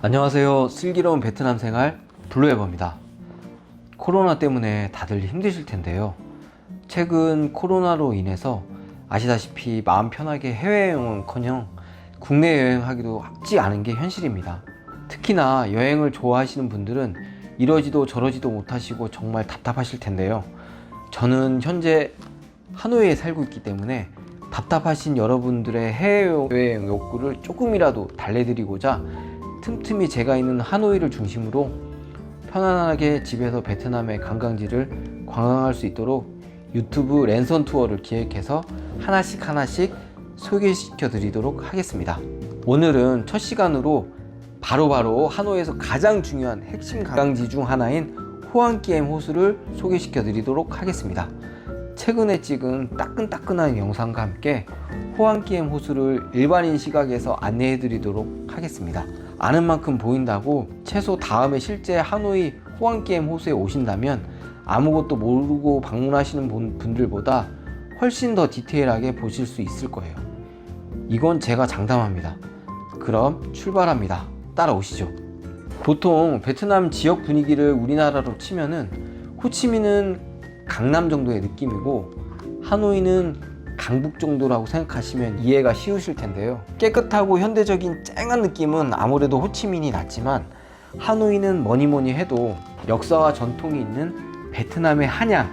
안녕하세요. 슬기로운 베트남 생활 블루에버입니다. 코로나 때문에 다들 힘드실 텐데요. 최근 코로나로 인해서 아시다시피 마음 편하게 해외여행은커녕 국내 여행하기도 쉽지 않은 게 현실입니다. 특히나 여행을 좋아하시는 분들은 이러지도 저러지도 못하시고 정말 답답하실 텐데요. 저는 현재 하노이에 살고 있기 때문에 답답하신 여러분들의 해외여행 욕구를 조금이라도 달래드리고자 틈틈이 제가 있는 하노이를 중심으로 편안하게 집에서 베트남의 관광지를 관광할 수 있도록 유튜브 랜선 투어를 기획해서 하나씩 소개시켜 드리도록 하겠습니다. 오늘은 첫 시간으로 바로 하노이에서 가장 중요한 핵심 관광지 중 하나인 호안기엠 호수를 소개시켜 드리도록 하겠습니다. 최근에 찍은 따끈따끈한 영상과 함께 호안기엠 호수를 일반인 시각에서 안내해 드리도록 하겠습니다. 아는 만큼 보인다고 최소 다음에 실제 하노이 호안기엠 호수에 오신다면 아무것도 모르고 방문하시는 분들보다 훨씬 더 디테일하게 보실 수 있을 거예요. 이건 제가 장담합니다. 그럼 출발합니다. 따라오시죠. 보통 베트남 지역 분위기를 우리나라로 치면은 호치민은 강남 정도의 느낌이고 하노이는 강북 정도라고 생각하시면 이해가 쉬우실 텐데요. 깨끗하고 현대적인 쨍한 느낌은 아무래도 호치민이 낫지만 하노이는 뭐니 해도 역사와 전통이 있는 베트남의 한양,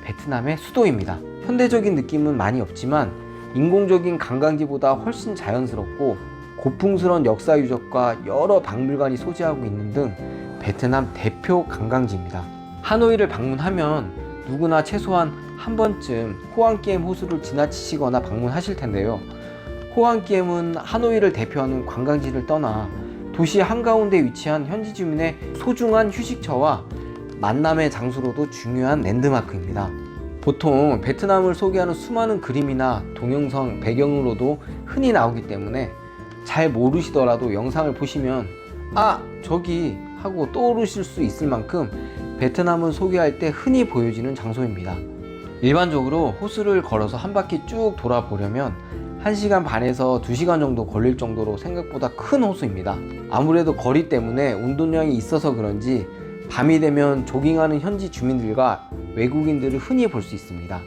베트남의 수도입니다. 현대적인 느낌은 많이 없지만 인공적인 관광지보다 훨씬 자연스럽고 고풍스러운 역사 유적과 여러 박물관이 소재하고 있는 등 베트남 대표 관광지입니다. 하노이를 방문하면 누구나 최소한 한 번쯤 호안기엠 호수를 지나치시거나 방문하실 텐데요. 호안기엠은 하노이를 대표하는 관광지를 떠나 도시 한가운데 위치한 현지 주민의 소중한 휴식처와 만남의 장소로도 중요한 랜드마크입니다. 보통 베트남을 소개하는 수많은 그림이나 동영상 배경으로도 흔히 나오기 때문에 잘 모르시더라도 영상을 보시면 아 저기 하고 떠오르실 수 있을 만큼 베트남을 소개할 때 흔히 보여지는 장소입니다. 일반적으로 호수를 걸어서 한 바퀴 쭉 돌아보려면 1시간 반에서 2시간 정도 걸릴 정도로 생각보다 큰 호수입니다. 아무래도 거리 때문에 운동량이 있어서 그런지 밤이 되면 조깅하는 현지 주민들과 외국인들을 흔히 볼 수 있습니다.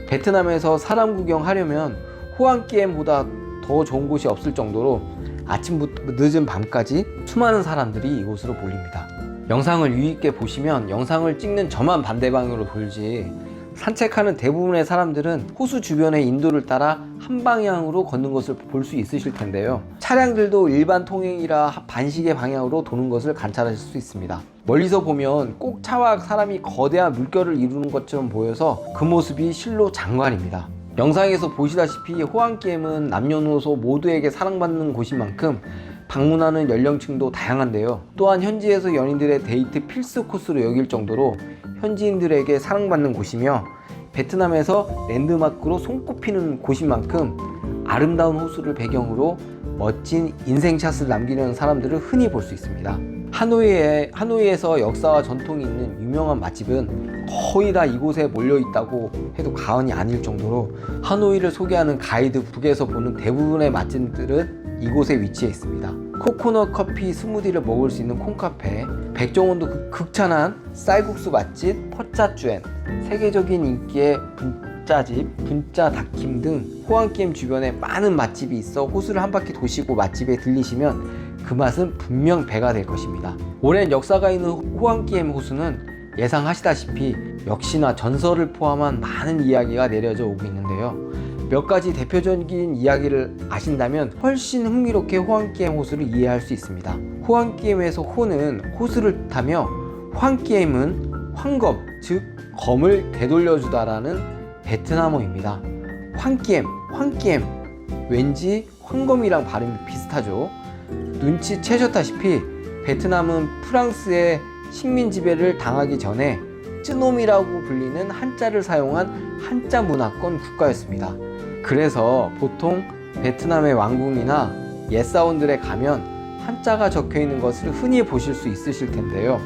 베트남에서 사람 구경하려면 호안기엠보다 더 좋은 곳이 없을 정도로 아침부터 늦은 밤까지 수많은 사람들이 이곳으로 몰립니다. 영상을 유의있게 보시면 영상을 찍는 저만 반대 방향으로 돌지 산책하는 대부분의 사람들은 호수 주변의 인도를 따라 한 방향으로 걷는 것을 볼 수 있으실 텐데요. 차량들도 일반 통행이라 반시계 방향으로 도는 것을 관찰하실 수 있습니다. 멀리서 보면 꼭 차와 사람이 거대한 물결을 이루는 것처럼 보여서 그 모습이 실로 장관입니다. 영상에서 보시다시피 호안기엠은 남녀노소 모두에게 사랑받는 곳인 만큼 방문하는 연령층도 다양한데요. 또한 현지에서 연인들의 데이트 필수 코스로 여길 정도로 현지인들에게 사랑받는 곳이며 베트남에서 랜드마크로 손꼽히는 곳인 만큼 아름다운 호수를 배경으로 멋진 인생샷을 남기는 사람들을 흔히 볼 수 있습니다. 하노이에서 역사와 전통이 있는 유명한 맛집은 거의 다 이곳에 몰려 있다고 해도 과언이 아닐 정도로 하노이를 소개하는 가이드북에서 보는 대부분의 맛집들은 이곳에 위치해 있습니다. 코코넛 커피 스무디를 먹을 수 있는 콩카페, 백종원도 극찬한 쌀국수 맛집 퍼짜쭈엔, 세계적인 인기의 분짜집 분짜닭김 등 호안기엠 주변에 많은 맛집이 있어 호수를 한 바퀴 도시고 맛집에 들리시면 그 맛은 분명 배가 될 것입니다. 오랜 역사가 있는 호안기엠 호수는 예상하시다시피 역시나 전설을 포함한 많은 이야기가 내려져 오고 있는데요. 몇 가지 대표적인 이야기를 아신다면 훨씬 흥미롭게 호안기엠 호수를 이해할 수 있습니다. 호안기엠에서 호는 호수를 뜻하며 환기엠은 황검, 즉 검을 되돌려주다라는 베트남어입니다. 환기엠, 왠지 황검이랑 발음이 비슷하죠. 눈치채셨다시피 베트남은 프랑스의 식민 지배를 당하기 전에 쯔놈이라고 불리는 한자를 사용한 한자 문화권 국가였습니다. 그래서 보통 베트남의 왕궁이나 옛사원들에 가면 한자가 적혀 있는 것을 흔히 보실 수 있으실 텐데요.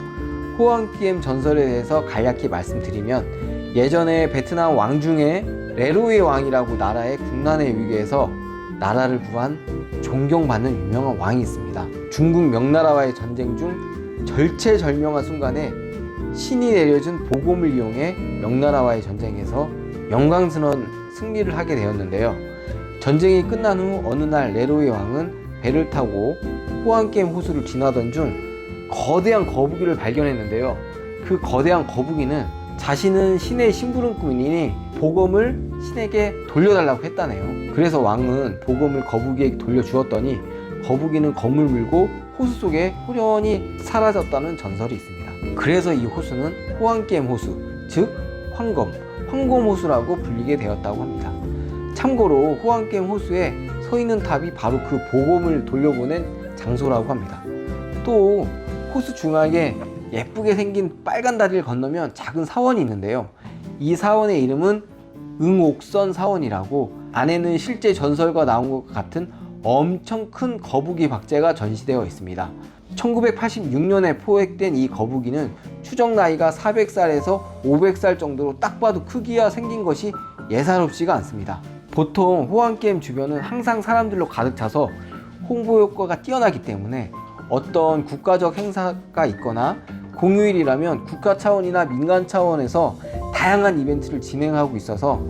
호안기엠 전설에 대해서 간략히 말씀드리면 예전에 베트남 왕 중에 레로이 왕이라고 나라의 국난에 위기에서 나라를 구한 존경받는 유명한 왕이 있습니다. 중국 명나라와의 전쟁 중 절체절명한 순간에 신이 내려준 복음을 이용해 명나라와의 전쟁에서 영광스러운 승리를 하게 되었는데요. 전쟁이 끝난 후 어느 날 네로의 왕은 배를 타고 호안게임 호수를 지나던 중 거대한 거북이를 발견했는데요. 그 거대한 거북이는 자신은 신의 심부름꾼이니 복음을 신에게 돌려달라고 했다네요. 그래서 왕은 복음을 거북이에게 돌려주었더니 거북이는 검을 물고 호수 속에 호련히 사라졌다는 전설이 있습니다. 그래서 이 호수는 호안게임 호수, 즉 황검호수라고 불리게 되었다고 합니다. 참고로 호안게임 호수에 서 있는 탑이 바로 그 복음을 돌려보낸 장소라고 합니다. 또 호수 중앙에 예쁘게 생긴 빨간 다리를 건너면 작은 사원이 있는데요. 이 사원의 이름은 응옥선 사원이라고, 안에는 실제 전설과 나온 것 같은 엄청 큰 거북이 박제가 전시되어 있습니다. 1986년에 포획된 이 거북이는 추정 나이가 400살에서 500살 정도로 딱 봐도 크기와 생긴 것이 예사롭지가 않습니다. 보통 호안게임 주변은 항상 사람들로 가득 차서 홍보 효과가 뛰어나기 때문에 어떤 국가적 행사가 있거나 공휴일이라면 국가 차원이나 민간 차원에서 다양한 이벤트를 진행하고 있어서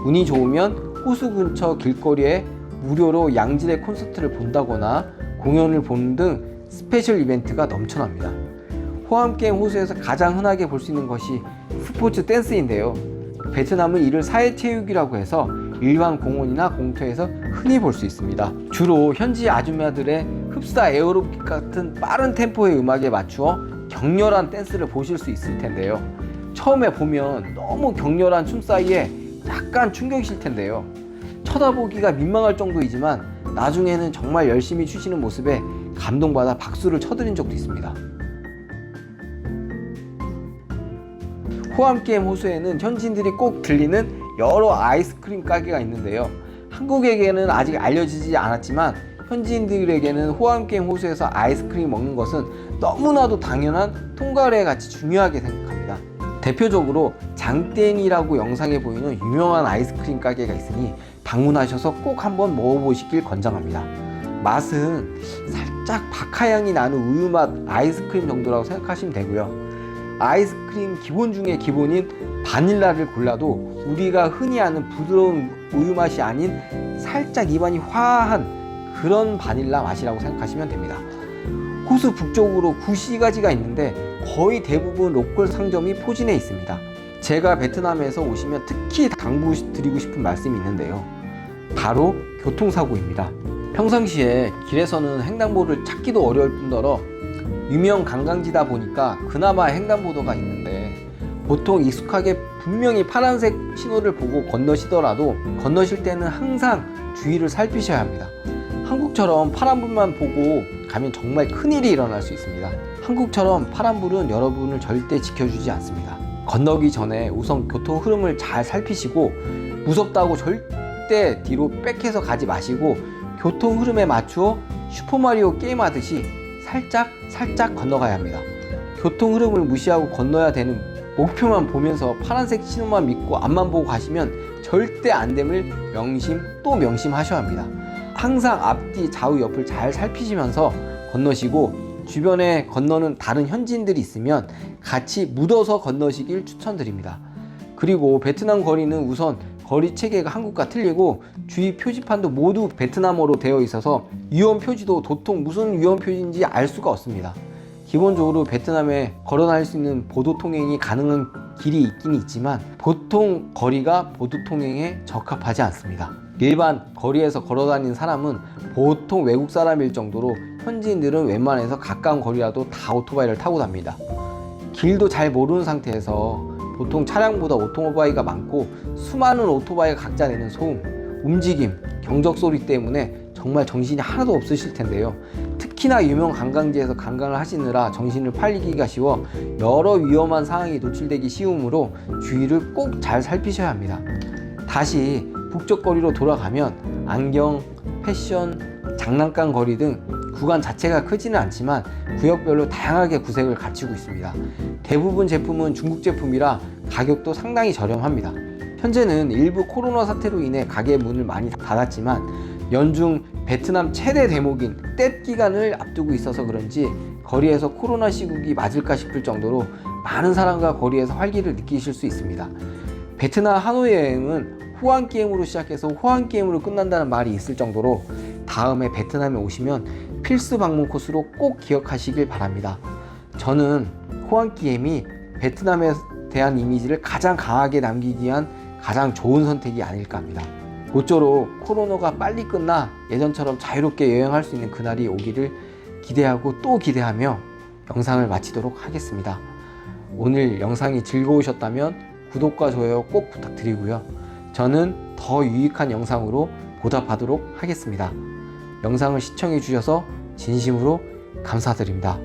운이 좋으면 호수 근처 길거리에 무료로 양질의 콘서트를 본다거나 공연을 보는 등 스페셜 이벤트가 넘쳐납니다. 호안게임 호수에서 가장 흔하게 볼 수 있는 것이 스포츠 댄스인데요. 베트남은 이를 사회체육이라고 해서 일반 공원이나 공터에서 흔히 볼 수 있습니다. 주로 현지 아줌마들의 흡사 에어로빅 같은 빠른 템포의 음악에 맞추어 격렬한 댄스를 보실 수 있을 텐데요. 처음에 보면 너무 격렬한 춤 사이에 약간 충격이실 텐데요. 쳐다보기가 민망할 정도이지만 나중에는 정말 열심히 추시는 모습에 감동받아 박수를 쳐드린 적도 있습니다. 호안게임 호수에는 현지인들이 꼭 들리는 여러 아이스크림 가게가 있는데요. 한국에게는 아직 알려지지 않았지만 현지인들에게는 호안게임 호수에서 아이스크림 먹는 것은 너무나도 당연한 통과례 같이 중요하게 생각합니다. 대표적으로 장땡이라고 영상에 보이는 유명한 아이스크림 가게가 있으니 방문하셔서 꼭 한번 먹어보시길 권장합니다. 맛은 살짝 박하향이 나는 우유맛 아이스크림 정도라고 생각하시면 되고요. 아이스크림 기본 중에 기본인 바닐라를 골라도 우리가 흔히 아는 부드러운 우유 맛이 아닌 살짝 입안이 화한 그런 바닐라 맛이라고 생각하시면 됩니다. 호수 북쪽으로 구시가지가 있는데 거의 대부분 로컬 상점이 포진해 있습니다. 제가 베트남에서 오시면 특히 당부드리고 싶은 말씀이 있는데요. 바로 교통사고입니다. 평상시에 길에서는 횡단보도를 찾기도 어려울 뿐더러 유명 관광지다 보니까 그나마 횡단보도가 있는데 보통 익숙하게 분명히 파란색 신호를 보고 건너시더라도 건너실 때는 항상 주의를 살피셔야 합니다. 한국처럼 파란불만 보고 가면 정말 큰일이 일어날 수 있습니다. 한국처럼 파란불은 여러분을 절대 지켜주지 않습니다. 건너기 전에 우선 교통 흐름을 잘 살피시고 무섭다고 절대 뒤로 백해서 가지 마시고 교통 흐름에 맞추어 슈퍼마리오 게임하듯이 살짝 건너가야 합니다. 교통 흐름을 무시하고 건너야 되는 목표만 보면서 파란색 신호만 믿고 앞만 보고 가시면 절대 안 됨을 명심 또 명심하셔야 합니다. 항상 앞뒤 좌우 옆을 잘 살피시면서 건너시고 주변에 건너는 다른 현지인들이 있으면 같이 묻어서 건너시길 추천드립니다. 그리고 베트남 거리는 우선 거리 체계가 한국과 틀리고 주위 표지판도 모두 베트남어로 되어 있어서 위험 표지도 도통 무슨 위험 표지인지 알 수가 없습니다. 기본적으로 베트남에 걸어 다닐 수 있는 보도 통행이 가능한 길이 있긴 있지만 보통 거리가 보도 통행에 적합하지 않습니다. 일반 거리에서 걸어 다니는 사람은 보통 외국 사람일 정도로 현지인들은 웬만해서 가까운 거리라도 다 오토바이를 타고 답니다. 길도 잘 모르는 상태에서 보통 차량보다 오토바이가 많고 수많은 오토바이가 각자 내는 소음, 움직임, 경적 소리 때문에 정말 정신이 하나도 없으실 텐데요. 특히나 유명 관광지에서 관광을 하시느라 정신을 팔리기가 쉬워 여러 위험한 상황이 노출되기 쉬우므로 주의를 꼭 잘 살피셔야 합니다. 다시 북쪽 거리로 돌아가면 안경, 패션, 장난감 거리 등 구간 자체가 크지는 않지만 구역별로 다양하게 구색을 갖추고 있습니다. 대부분 제품은 중국 제품이라 가격도 상당히 저렴합니다. 현재는 일부 코로나 사태로 인해 가게 문을 많이 닫았지만 연중 베트남 최대 대목인 떼 기간을 앞두고 있어서 그런지 거리에서 코로나 시국이 맞을까 싶을 정도로 많은 사람과 거리에서 활기를 느끼실 수 있습니다. 베트남 하노이 여행은 호안게임으로 시작해서 호안게임으로 끝난다는 말이 있을 정도로 다음에 베트남에 오시면 필수 방문 코스로 꼭 기억하시길 바랍니다. 저는 호안게임이 베트남에 대한 이미지를 가장 강하게 남기기 위한 가장 좋은 선택이 아닐까 합니다. 모쪼록 코로나가 빨리 끝나 예전처럼 자유롭게 여행할 수 있는 그날이 오기를 기대하고 또 기대하며 영상을 마치도록 하겠습니다. 오늘 영상이 즐거우셨다면 구독과 좋아요 꼭 부탁드리고요. 저는 더 유익한 영상으로 보답하도록 하겠습니다. 영상을 시청해 주셔서 진심으로 감사드립니다.